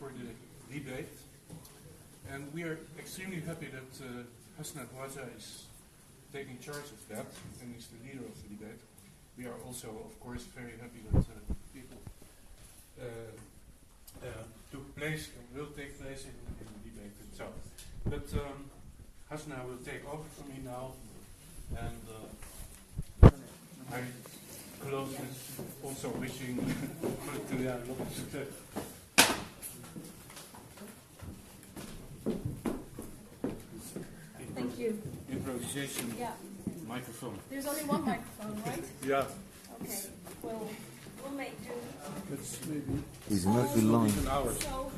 for the debate. And we are extremely happy that Hasna Bouaza is taking charge of that and is the leader of the debate. We are also, of course, very happy that people will take place in the debate itself. But Hasna will take over from me now, and I close with also wishing Thank you. Improvisation. Yeah. Microphone. There's only one microphone, right? Yeah. Okay. We'll make do. It's maybe. He's not too long. An hour. So,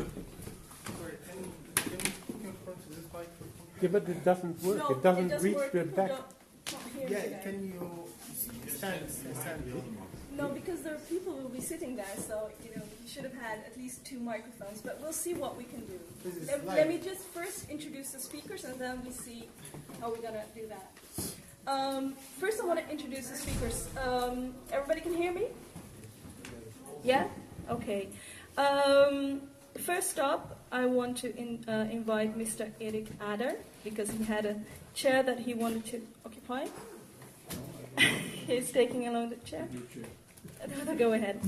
Yeah, but it doesn't work. no, it doesn't reach work. the People back. don't hear Yeah, today. can you stand? No, because there are people who will be sitting there, so you should have had at least 2 microphones. But we'll see what we can do. This is Let me just first introduce the speakers, and then we see how we're gonna do that. First, I want to introduce the speakers. Everybody can hear me? Yeah. Okay. First up, I want to invite Mr. Erik Ader, because he had a chair that he wanted to occupy. He's taking along the chair. Go ahead.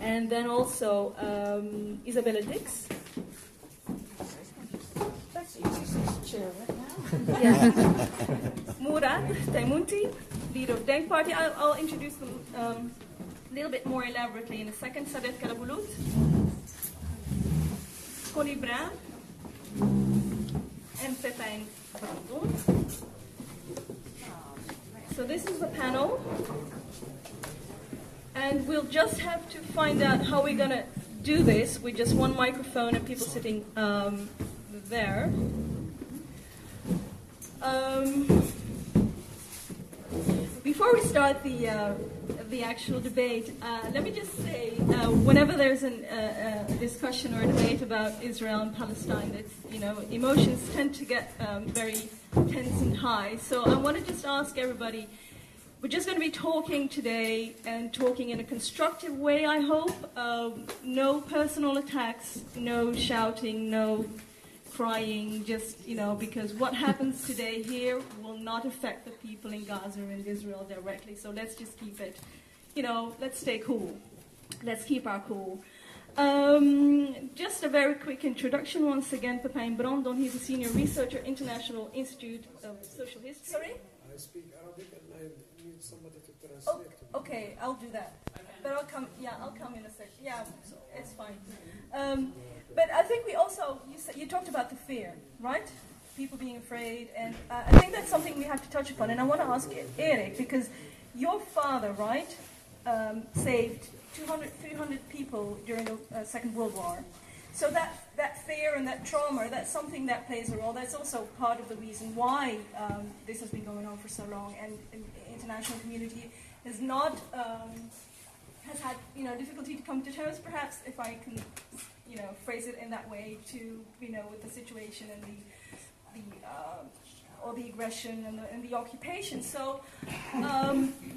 And then also Isabella Dix. That's easy chair right now. Yeah. Murat Taimunti, leader of Denk Party. I'll introduce them a little bit more elaborately in a second. Sadet Karabulut. Connie Braan. And Pepijn Brandon. So this is the panel. And we'll just have to find out how we're going to do this with just one microphone and people sitting there. Before we start the actual debate, let me just say, whenever there's a discussion or a debate about Israel and Palestine, it's, emotions tend to get very tense and high. So I want to just ask everybody, we're just going to be talking today and talking in a constructive way, I hope. No personal attacks, no shouting, no crying, just, because what happens today here will not affect the people in Gaza and Israel directly. So let's just keep it, let's stay cool. Let's keep our cool. Just a very quick introduction once again. Pepijn Brandon, he's a senior researcher, International Institute of Social History. Sorry? I speak Arabic and I need somebody to translate. Oh, okay, I'll do that. But I'll come in a second. Yeah, it's fine. But I think we also, you talked about the fear, right? People being afraid, and I think that's something we have to touch upon. And I want to ask Erik, because your father, right, saved 200, 300 people during the Second World War. So that fear and that trauma, that's something that plays a role. That's also part of the reason why this has been going on for so long, and the international community has not has had difficulty to come to terms, perhaps, if I can phrase it in that way, to with the situation and or the aggression and the occupation. So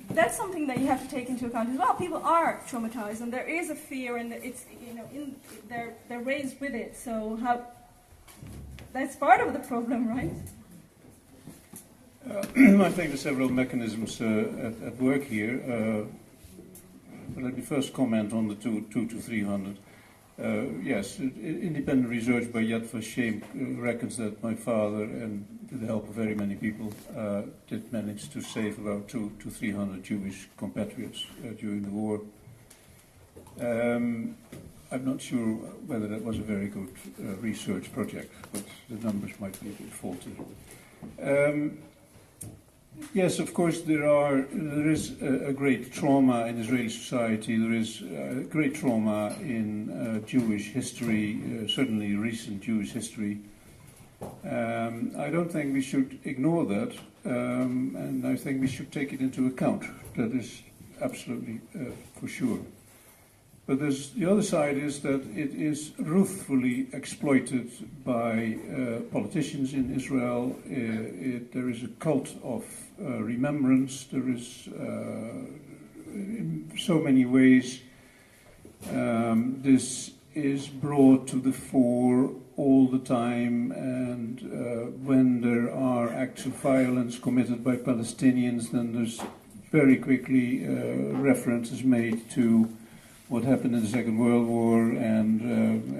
that's something that you have to take into account as well. People are traumatized, and there is a fear, and it's they're raised with it. So that's part of the problem, right? I think there are several mechanisms at work here. Let me first comment on the 200 to 300. Yes, independent research by Yad Vashem reckons that my father, and with the help of very many people, did manage to save about 200 to 300 Jewish compatriots during the war. I'm not sure whether that was a very good research project, but the numbers might be a bit faulty. Yes, of course, there is a great trauma in Israeli society. There is great trauma in Jewish history, certainly recent Jewish history. I don't think we should ignore that, and I think we should take it into account. That is absolutely for sure. But the other side is that it is ruthlessly exploited by politicians in Israel. There is a cult of remembrance. There is, in so many ways, this is brought to the fore all the time, and when there are acts of violence committed by Palestinians, then there's very quickly references made to what happened in the Second World War, and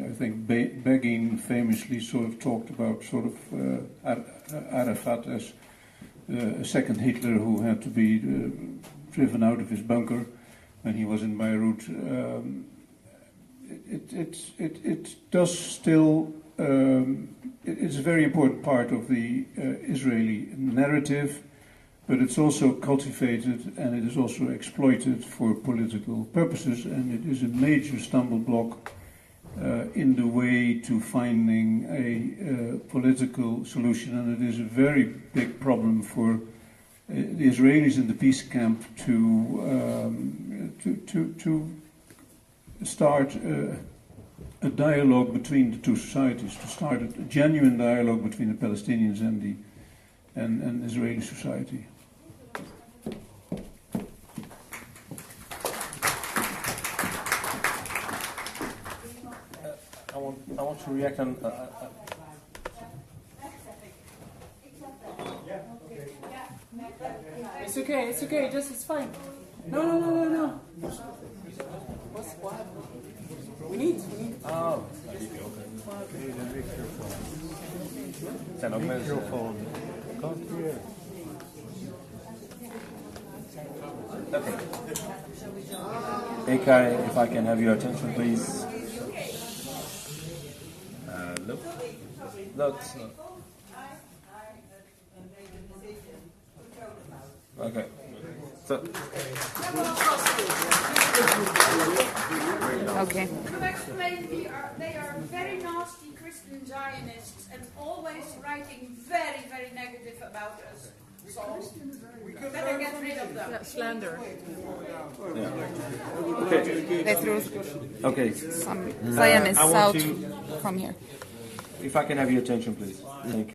I think Begin famously sort of talked about sort of Arafat as a second Hitler who had to be driven out of his bunker when he was in Beirut. It does still. It's a very important part of the Israeli narrative, but it's also cultivated and it is also exploited for political purposes, and it is a major stumbling block in the way to finding a political solution, and it is a very big problem for the Israelis in the peace camp to start a dialogue between the two societies, to start a genuine dialogue between the Palestinians and Israeli society. I want to react on. It's okay, just it's fine. No. What? We need. Oh. Zijn ook mensen. Okay. If I can have your attention, please. Look. Okay. So. Okay. To explain, they are very nasty christen-zionists and always writing very, very negative about us. So we better get rid of them. Yeah, slander. Yeah. Okay. They threw Okay. some Zionists out from here. If I can have your attention, please. Thank you.